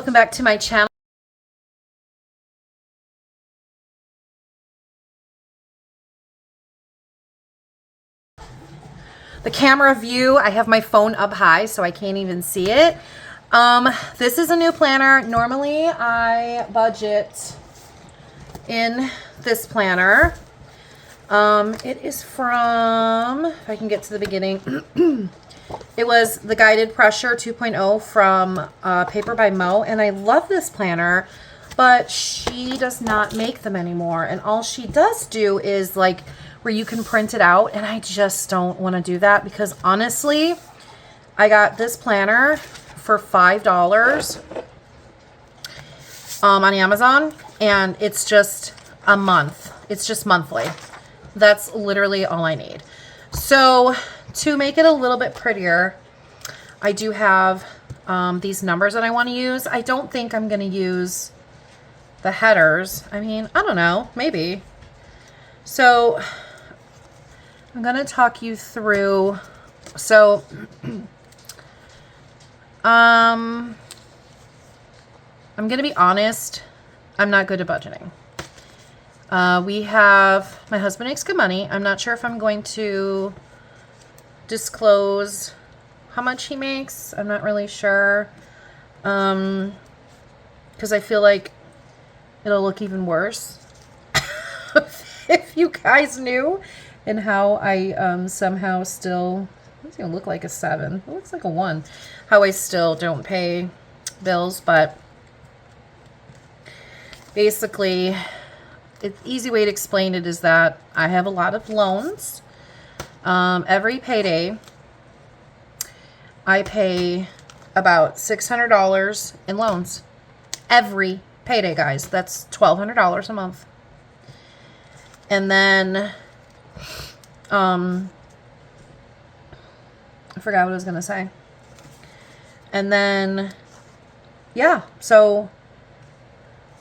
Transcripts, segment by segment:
welcome back to my channel. The camera view, I have my phone up high so I can't even see it. This is a new planner. Normally I budget in this planner. It is from, if I can get to the beginning, it was the Guided Pressure 2.0 from Paper by Mo, and I love this planner, but she does not make them anymore, and all she does do is like where you can print it out, and I just don't want to do that because honestly, I got this planner for $5 on Amazon, and it's just a month. It's just monthly. That's literally all I need. So to make it a little bit prettier, I do have these numbers that I want to use. I don't think I'm going to use the headers. I mean, I don't know, maybe. So I'm going to talk you through. So I'm going to be honest, I'm not good at budgeting. My husband makes good money. I'm not sure if I'm going to disclose how much he makes. I'm not really sure. Because I feel like it'll look even worse if you guys knew, and how I somehow still, it doesn't even look like a 7. It looks like a 1. How I still don't pay bills, but basically, the easy way to explain it is that I have a lot of loans. Every payday, I pay about $600 in loans. Every payday, guys. That's $1,200 a month. And then, I forgot what I was going to say. And then, yeah, so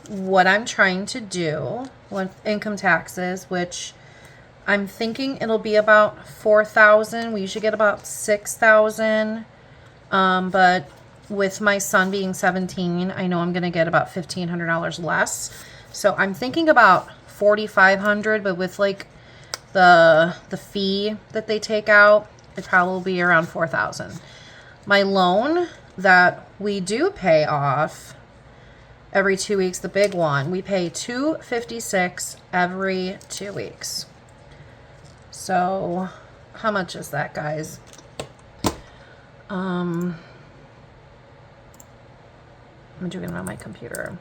what I'm trying to do with income taxes, which I'm thinking it'll be about $4,000. We usually get about $6,000. But with my son being 17, I know I'm going to get about $1,500 less. So I'm thinking about $4,500, but with like the fee that they take out, it probably be around $4,000. My loan that we do pay off every 2 weeks, the big one, we pay $256 every 2 weeks. So how much is that, guys? I'm doing it on my computer.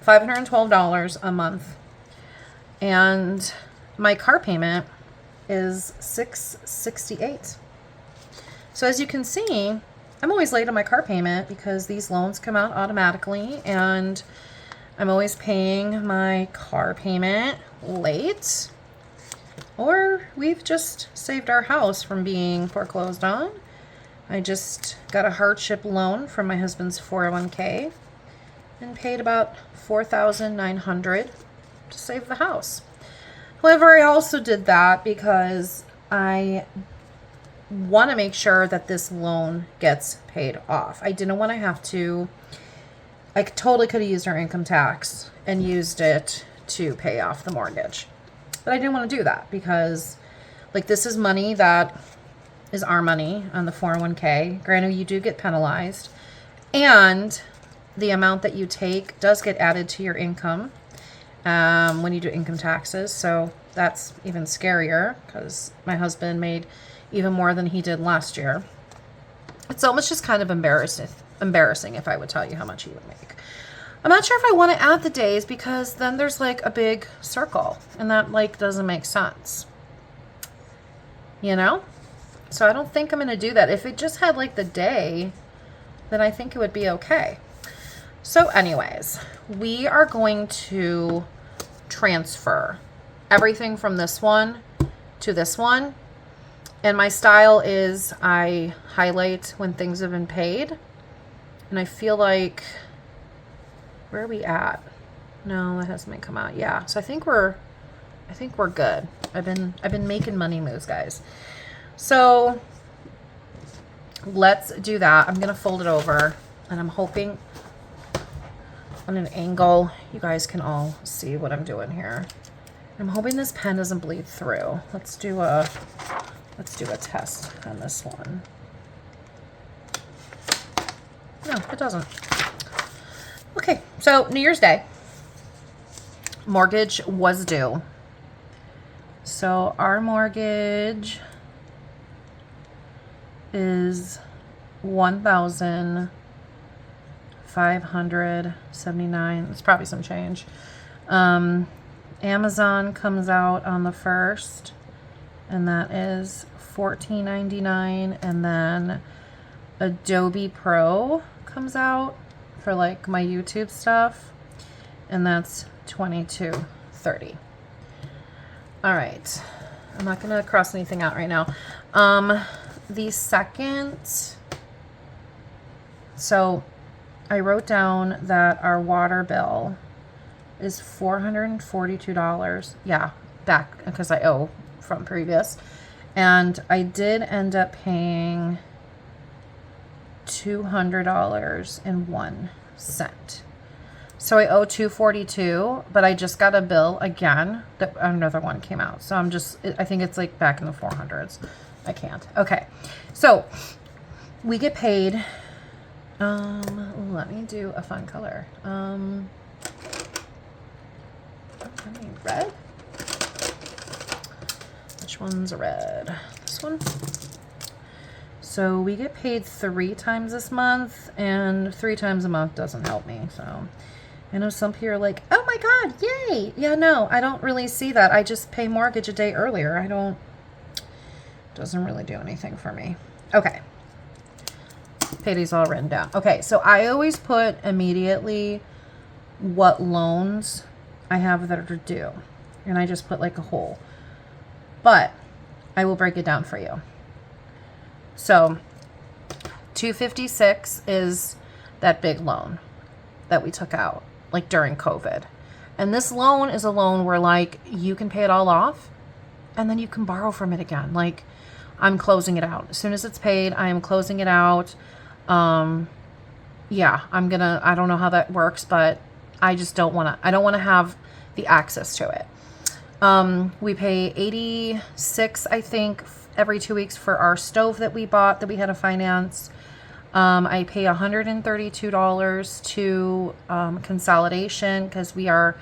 $512 a month. And my car payment is $668. So as you can see, I'm always late on my car payment because these loans come out automatically, and I'm always paying my car payment late. Or we've just saved our house from being foreclosed on. I just got a hardship loan from my husband's 401k and paid about $4,900 to save the house. However, I also did that because I want to make sure that this loan gets paid off. I didn't want to have to, I totally could have used our income tax and used it to pay off the mortgage. But I didn't want to do that because, like, this is money that is our money on the 401k. Granted, you do get penalized, and the amount that you take does get added to your income when you do income taxes. So that's even scarier because my husband made even more than he did last year. It's almost just kind of embarrassing if I would tell you how much he would make. I'm not sure if I want to add the days because then there's like a big circle, and that like doesn't make sense, you know? So I don't think I'm going to do that. If it just had like the day, then I think it would be okay. So anyways, we are going to transfer everything from this one to this one. And my style is I highlight when things have been paid. And I feel like, where are we at? No, it hasn't come out. Yeah. So I think we're good. I've been making money moves, guys. So let's do that. I'm going to fold it over. And I'm hoping on an angle you guys can all see what I'm doing here. I'm hoping this pen doesn't bleed through. Let's do a test on this one. No, it doesn't. Okay, so New Year's Day, mortgage was due. So our mortgage is $1,579. It's probably some change. Amazon comes out on the 1st, and that is $14.99, and then Adobe Pro comes out for like my YouTube stuff, and that's $22.30. All right, I'm not gonna cross anything out right now. The second, so I wrote down that our water bill is $442. Yeah, back because I owe from previous. And I did end up paying $200.01. So I owe $242, but I just got a bill again that another one came out. So I think it's like back in the 400s. I can't. Okay. So we get paid. Let me do a fun color. Red? Which one's red? This one? So we get paid 3 times this month, and 3 times a month doesn't help me. So I know some people are like, oh my God, yay. Yeah, no, I don't really see that. I just pay mortgage a day earlier. Doesn't really do anything for me. Okay. Payday's all written down. Okay, so I always put immediately what loans I have that are due, and I just put like a whole, but I will break it down for you. So $256 is that big loan that we took out like during COVID, and this loan is a loan where like you can pay it all off and then you can borrow from it again. Like I'm closing it out as soon as it's paid. I am closing it out. Yeah, I don't know how that works, but I just don't want to have the access to it. We pay $86, I think, every 2 weeks for our stove that we bought that we had to finance. I pay $132 to consolidation because we are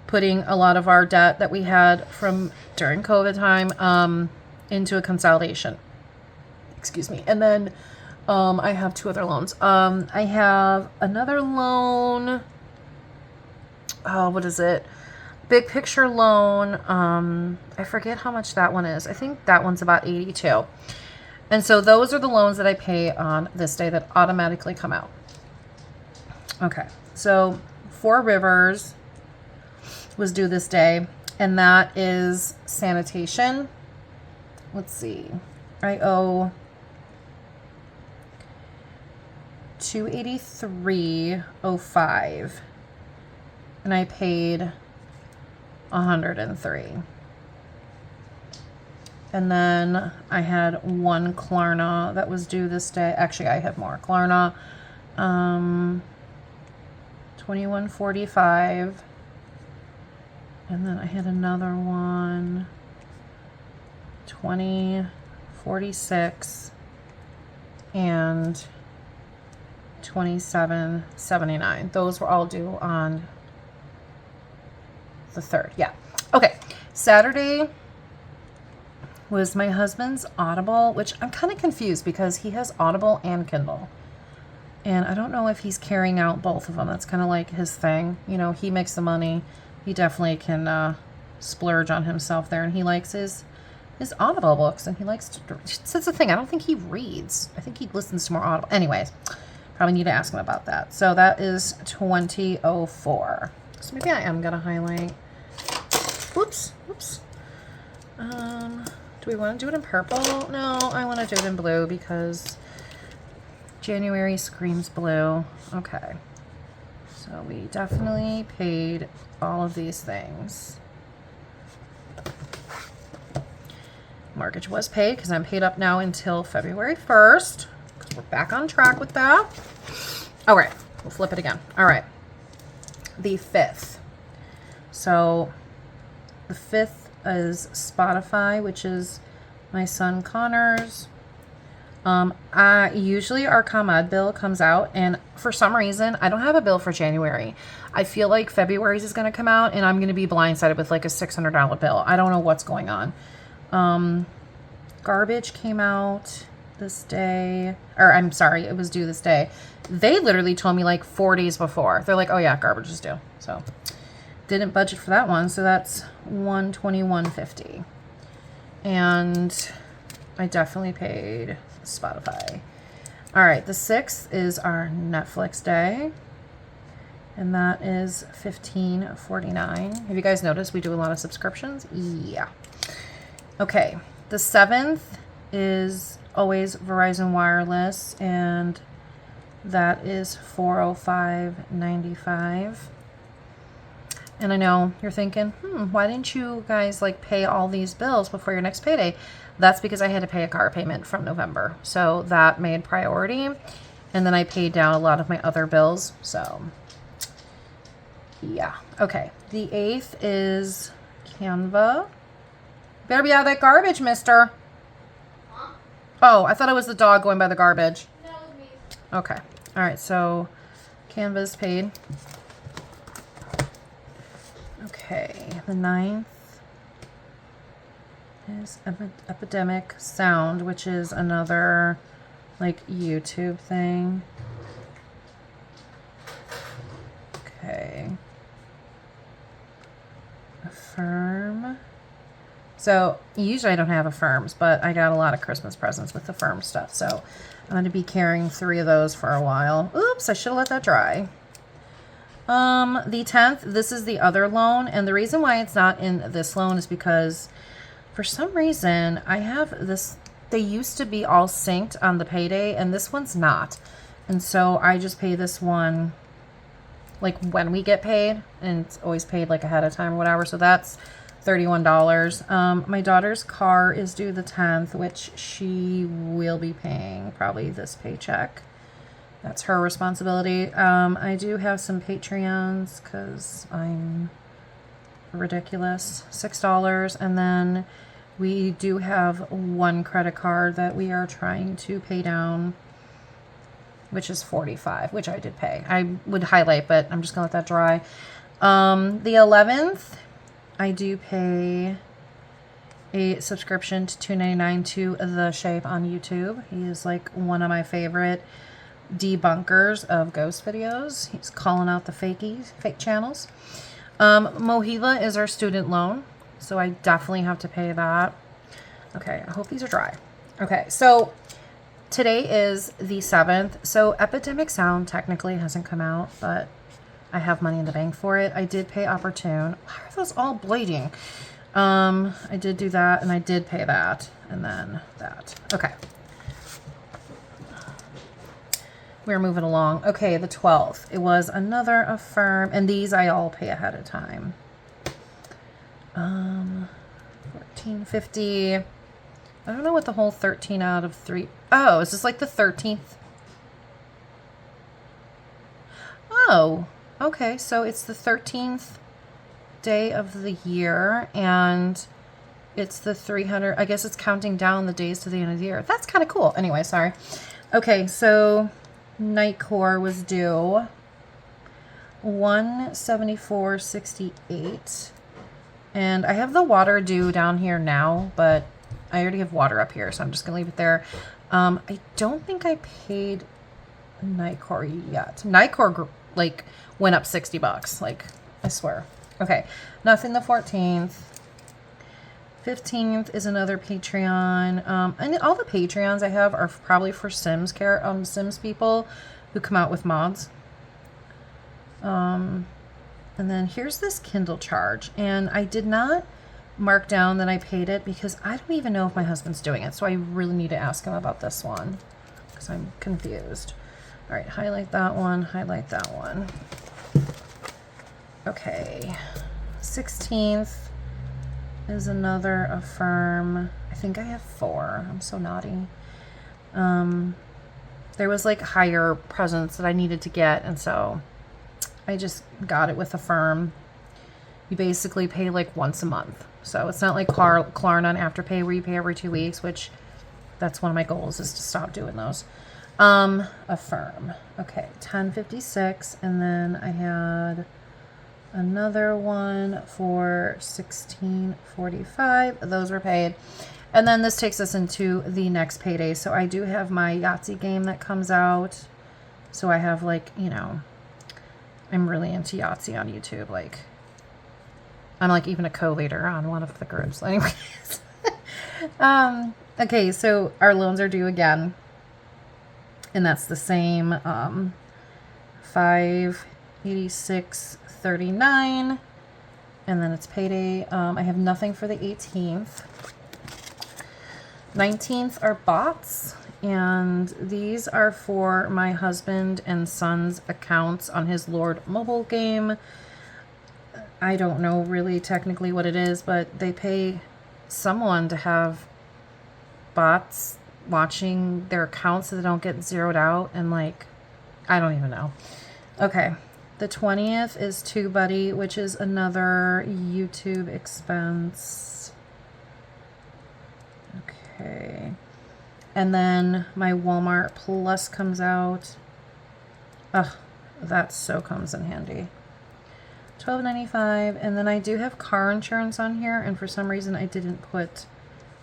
putting a lot of our debt that we had from during COVID time into a consolidation. Excuse me. And then I have 2 other loans. I have another loan. Oh, what is it? Big picture loan. I forget how much that one is. I think that one's about $82. And so those are the loans that I pay on this day that automatically come out. Okay. So 4 Rivers was due this day, and that is sanitation. Let's see. I owe $283.05, and I paid $103. And then I had 1 Klarna that was due this day. Actually, I had more. Klarna, $21.45. And then I had another one, $20.46 and $27.79. Those were all due on the 3rd. Yeah. Okay. Saturday was my husband's Audible, which I'm kind of confused because he has Audible and Kindle. And I don't know if he's carrying out both of them. That's kind of like his thing. You know, he makes the money. He definitely can splurge on himself there. And he likes his Audible books. And he likes to... That's the thing. I don't think he reads. I think he listens to more Audible. Anyways, probably need to ask him about that. So that is $20.04. So maybe I am going to highlight... Whoops. Do we want to do it in purple? No, I want to do it in blue because January screams blue. Okay. So we definitely paid all of these things. Mortgage was paid because I'm paid up now until February 1st because we're back on track with that. All right, we'll flip it again. All right, the 5th. So the 5th is Spotify, which is my son Connor's. Usually our ComEd bill comes out, and for some reason, I don't have a bill for January. I feel like February's is going to come out, and I'm going to be blindsided with like a $600 bill. I don't know what's going on. Garbage came out this day, or I'm sorry, it was due this day. They literally told me like 4 days before. They're like, oh yeah, garbage is due. So didn't budget for that one. So that's $121.50. And I definitely paid Spotify. All right, the 6th is our Netflix day, and that is $15.49. Have you guys noticed we do a lot of subscriptions? Yeah. Okay, the 7th is always Verizon Wireless, and that is $405.95. And I know you're thinking, why didn't you guys like pay all these bills before your next payday? That's because I had to pay a car payment from November. So that made priority. And then I paid down a lot of my other bills. So yeah. Okay. The 8th is Canva. Better be out of that garbage, mister. Huh? Oh, I thought it was the dog going by the garbage. No, it was me. Okay. All right. So Canva's paid. Okay, the 9th is Epidemic Sound, which is another like YouTube thing. Okay. Affirm. So usually I don't have Affirms, but I got a lot of Christmas presents with Affirm stuff. So I'm going to be carrying 3 of those for a while. Oops, I should have let that dry. The 10th, this is the other loan, and the reason why it's not in this loan is because for some reason I have this, they used to be all synced on the payday, and this one's not. And so I just pay this one like when we get paid, and it's always paid like ahead of time or whatever. So that's $31. My daughter's car is due the 10th, which she will be paying probably this paycheck. That's her responsibility. I do have some Patreons because I'm ridiculous. $6. And then we do have one credit card that we are trying to pay down, which is $45, which I did pay. I would highlight, but I'm just going to let that dry. The 11th, I do pay a subscription to $2.99 to The Shape on YouTube. He is like one of my favorite debunkers of ghost videos. He's calling out the fake channels. Mohila is our student loan, so I definitely have to pay that. Okay, I hope these are dry. Okay, so today is the 7th. So Epidemic Sound technically hasn't come out, but I have money in the bank for it. I did pay Opportune. Why are those all bleeding? I did do that, and I did pay that, and then that. Okay. We're moving along. Okay, the 12th. It was another Affirm, and these I all pay ahead of time. $14.50. I don't know what the whole 13 out of 3. Oh, is this like the 13th? Oh, okay. So it's the 13th day of the year, and it's the 300. I guess it's counting down the days to the end of the year. That's kind of cool. Anyway, sorry. Okay, so Nightcore was due $174.68, and I have the water due down here now, but I already have water up here, so I'm just gonna leave it there. I don't think I paid Nightcore yet. Nightcore like went up $60, like I swear. Okay, nothing the 14th. 15th is another Patreon. And all the Patreons I have are probably for Sims Sims people who come out with mods. And then here's this Kindle charge, and I did not mark down that I paid it because I don't even know if my husband's doing it. So I really need to ask him about this one because I'm confused. All right, highlight that one, highlight that one. Okay, 16th is another Affirm. I think I have 4. I'm so naughty. there was like higher presents that I needed to get, and so I just got it with Affirm. You basically pay like once a month. So it's not like Klarna and Afterpay where you pay every 2 weeks, which that's one of my goals is to stop doing those. Affirm. Okay, $10.56, and then I had another one for $16.45. Those were paid. And then this takes us into the next payday. So I do have my Yahtzee game that comes out. So I have like, you know, I'm really into Yahtzee on YouTube. Like, I'm like even a co-leader on one of the groups. Anyways. Okay, so our loans are due again. And that's the same $586.39. And then it's payday. I have nothing for the 18th. 19th are bots, and these are for my husband and son's accounts on his Lord mobile game. I don't know really technically what it is, but they pay someone to have bots watching their accounts so they don't get zeroed out, and like, I don't even know. Okay, the 20th is TubeBuddy, which is another YouTube expense. Okay, and then my Walmart Plus comes out. Ugh, that so comes in handy. $12.95, and then I do have car insurance on here, and for some reason I didn't put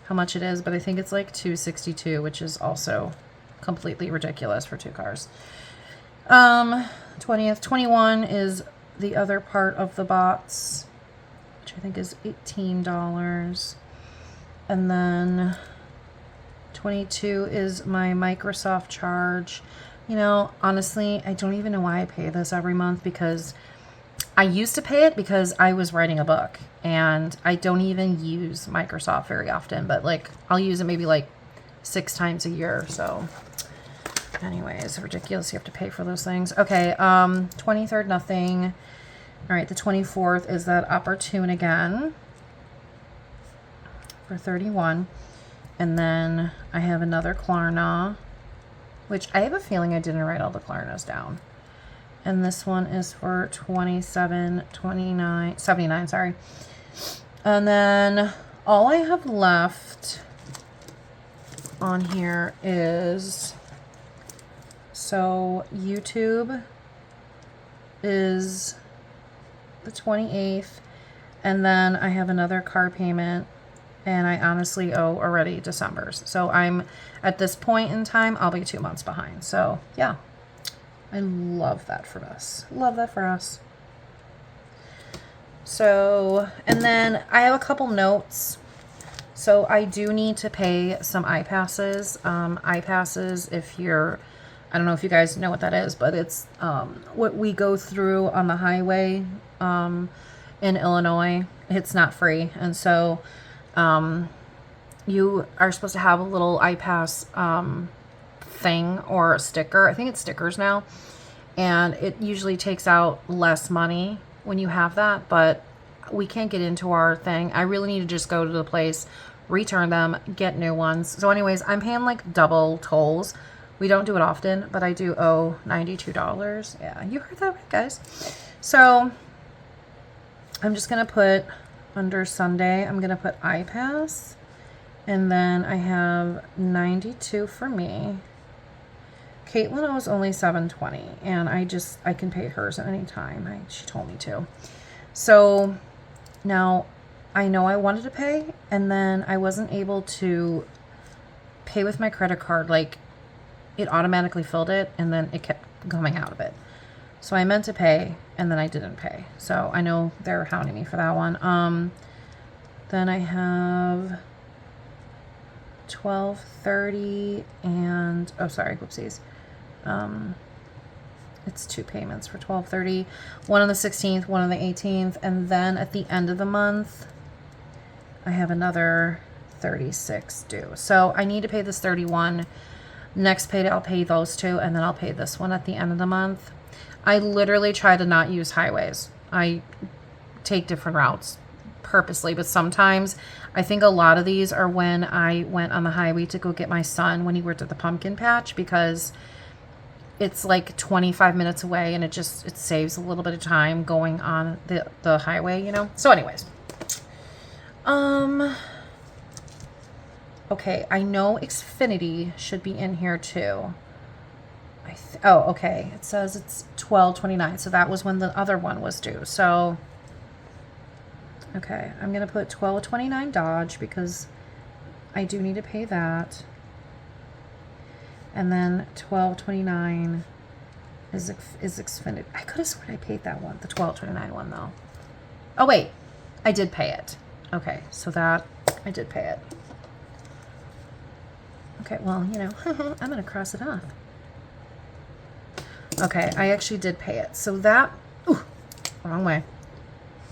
how much it is, but I think it's like $262, which is also completely ridiculous for 2 cars. 20th, 21 is the other part of the bots, which I think is $18, and then 22 is my Microsoft charge. You know, honestly, I don't even know why I pay this every month, because I used to pay it because I was writing a book, and I don't even use Microsoft very often, but like I'll use it maybe like 6 times a year. So anyways, ridiculous. You have to pay for those things. Okay, 23rd, nothing. All right, the 24th is that Opportune again for 31. And then I have another Klarna, which I have a feeling I didn't write all the Klarnas down. And this one is for $27.79, sorry. And then all I have left on here is, so YouTube is the 28th, and then I have another car payment, and I honestly owe already December's. So I'm, at this point in time, I'll be 2 months behind. So yeah, I love that for us. Love that for us. So, and then I have a couple notes. So I do need to pay some iPasses. iPasses, if you're, I don't know if you guys know what that is, but it's what we go through on the highway in Illinois. It's not free. And so you are supposed to have a little iPass thing or a sticker. I think it's stickers now. And it usually takes out less money when you have that, but we can't get into our thing. I really need to just go to the place, return them, get new ones. So anyways, I'm paying like double tolls. We don't do it often, but I do owe $92. Yeah, you heard that right, guys. So I'm just going to put under Sunday, I'm going to put iPass, and then I have 92 for me. Caitlin owes only $720, and I can pay hers at any time. She told me to. So now I know I wanted to pay, and then I wasn't able to pay with my credit card. Like, it automatically filled it, and then it kept coming out of it. So I meant to pay, and then I didn't pay. So I know they're hounding me for that one. Then I have $12.30 and, oh, sorry, whoopsies. It's 2 payments for $12.30. One on the 16th, one on the 18th, and then at the end of the month, I have another $36 due. So I need to pay this $31. Next payday, I'll pay those 2, and then I'll pay this one at the end of the month. I literally try to not use highways. I take different routes purposely, but sometimes I think a lot of these are when I went on the highway to go get my son when he worked at the pumpkin patch, because it's like 25 minutes away, and it saves a little bit of time going on the highway, you know? So anyways, okay, I know Xfinity should be in here too. Oh, okay. It says it's 12/29, so that was when the other one was due. So, okay, I'm gonna put 12/29 Dodge because I do need to pay that. And then 12/29 is Xfinity. I could have sworn I paid that one, the 12/29 one though. Oh wait, I did pay it. Okay, so that I did pay it. Okay, well, you know, I'm gonna cross it off. Okay, I actually did pay it. So that, ooh, wrong way.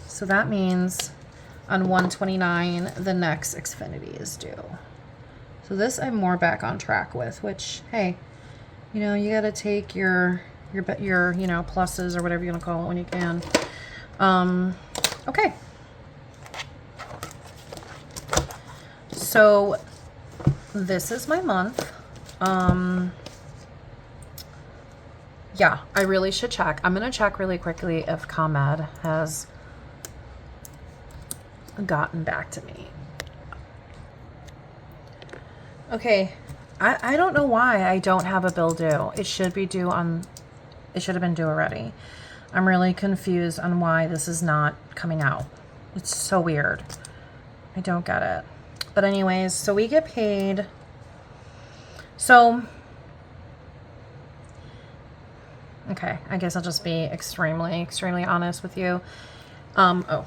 So that means on 1/29, the next Xfinity is due. So this I'm more back on track with, which, hey, you know, you got to take your, you know, pluses or whatever you want to call it when you can. Okay. So this is my month. Yeah, I really should check. I'm going to check really quickly if ComEd has gotten back to me. Okay, I don't know why I don't have a bill due. It should be due on, it should have been due already. I'm really confused on why this is not coming out. It's so weird. I don't get it. But anyways, so we get paid. So, okay, I guess I'll just be extremely honest with you. Oh,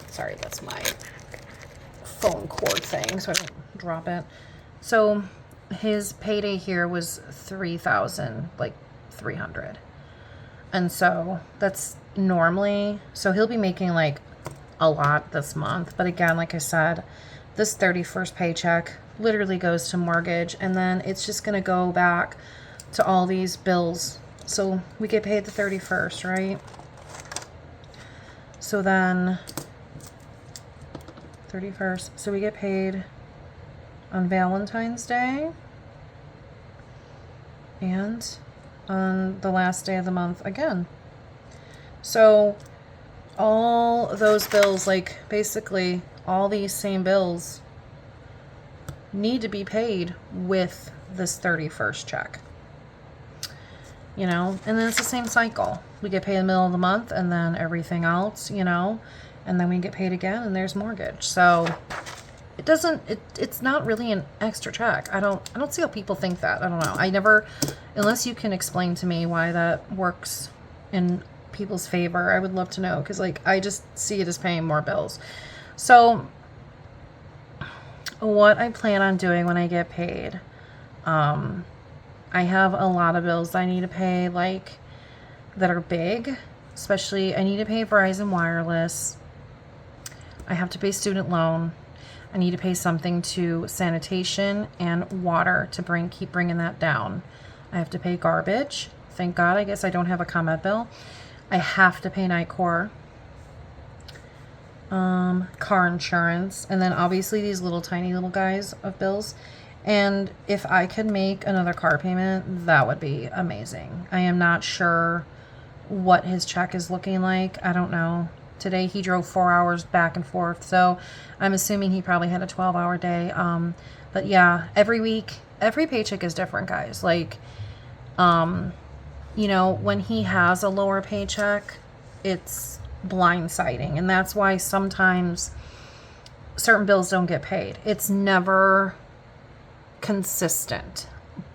sorry, that's my phone cord thing, so I don't drop it. So his payday here was $3,300. And so that's normally, so he'll be making like a lot this month. But again, like I said, this 31st paycheck literally goes to mortgage, and then it's just going to go back to all these bills. So we get paid the 31st, right? So then 31st. So we get paid on Valentine's Day and on the last day of the month again. So all those bills, like basically all these same bills, need to be paid with this 31st check. You know, and then it's the same cycle. We get paid in the middle of the month, and then everything else, you know, and then we get paid again, and there's mortgage. So it doesn't, it's not really an extra check. I don't see how people think that. I don't know. I never, unless you can explain to me why that works in people's favor, I would love to know, because like I just see it as paying more bills. So what I plan on doing when I get paid, I have a lot of bills I need to pay, like, that are big. Especially, I need to pay Verizon Wireless. I have to pay student loan. I need to pay something to sanitation and water to keep bringing that down. I have to pay garbage. Thank God, I guess I don't have a ComEd bill. I have to pay Nightcore. Car insurance. And then obviously these little tiny little guys of bills. And if I could make another car payment, that would be amazing. I am not sure what his check is looking like. I don't know. Today he drove 4 hours back and forth, so I'm assuming he probably had a 12-hour day. But yeah, every week, every paycheck is different, guys. Like, you know, when he has a lower paycheck, it's blindsiding. And that's why sometimes certain bills don't get paid. It's never consistent,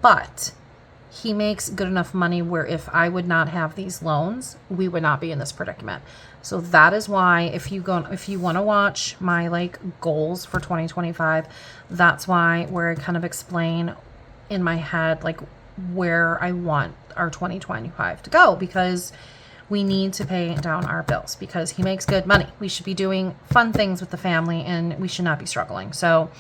but he makes good enough money where if I would not have these loans, we would not be in this predicament. So that is why if you want to watch my like goals for 2025, that's why where I kind of explain in my head like where I want our 2025 to go, because we need to pay down our bills because he makes good money. We should be doing fun things with the family and we should not be struggling. So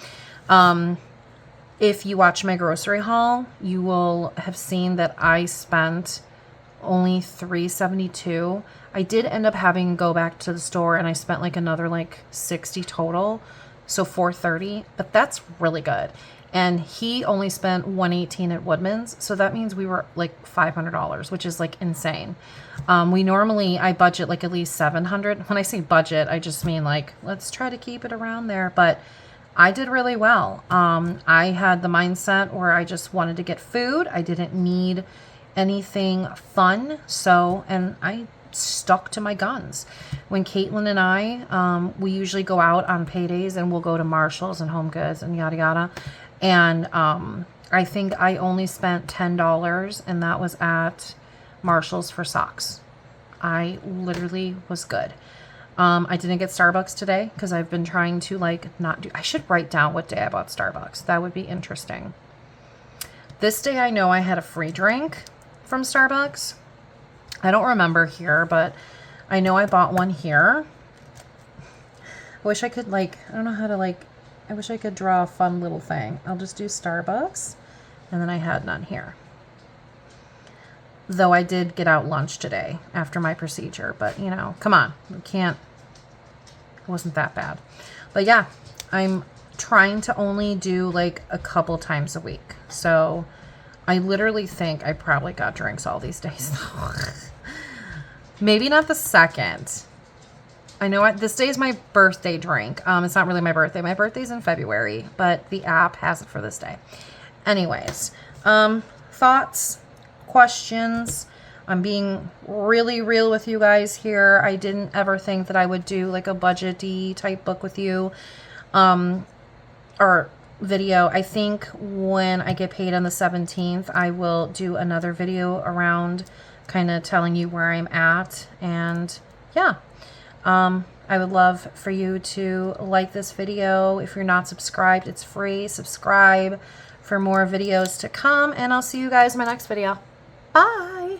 if you watch my grocery haul, you will have seen that I spent only $372. I did end up having to go back to the store and I spent like another like $60 total. So $430, but that's really good. and he only spent $118 at Woodman's. So that means we were like $500, which is like insane. I budget like at least $700. When I say budget, I just mean like, let's try to keep it around there. But I did really well. I had the mindset where I just wanted to get food. I didn't need anything fun. So, and I stuck to my guns. When Caitlin and I, we usually go out on paydays and we'll go to Marshall's and Home Goods and yada yada. And I think I only spent $10, and that was at Marshall's for socks. I literally was good. I didn't get Starbucks today because I've been trying to like not do. I should write down what day I bought Starbucks. That would be interesting. This day I know I had a free drink from Starbucks. I don't remember here, but I know I bought one here. I wish I could like, I don't know how to like, I wish I could draw a fun little thing. I'll just do Starbucks, and then I had none here. Though I did get out lunch today after my procedure, but you know, come on, we can't, it wasn't that bad. But yeah, I'm trying to only do like a couple times a week. So I literally think I probably got drinks all these days. Maybe not the second. I know this day is my birthday drink. It's not really my birthday. My birthday's in February, but the app has it for this day. Anyways, thoughts, questions. I'm being really real with you guys here. I didn't ever think that I would do like a budget-y type book with you, or video. I think when I get paid on the 17th, I will do another video around kind of telling you where I'm at. And yeah, I would love for you to like this video. If you're not subscribed, it's free. Subscribe for more videos to come, and I'll see you guys in my next video. Bye.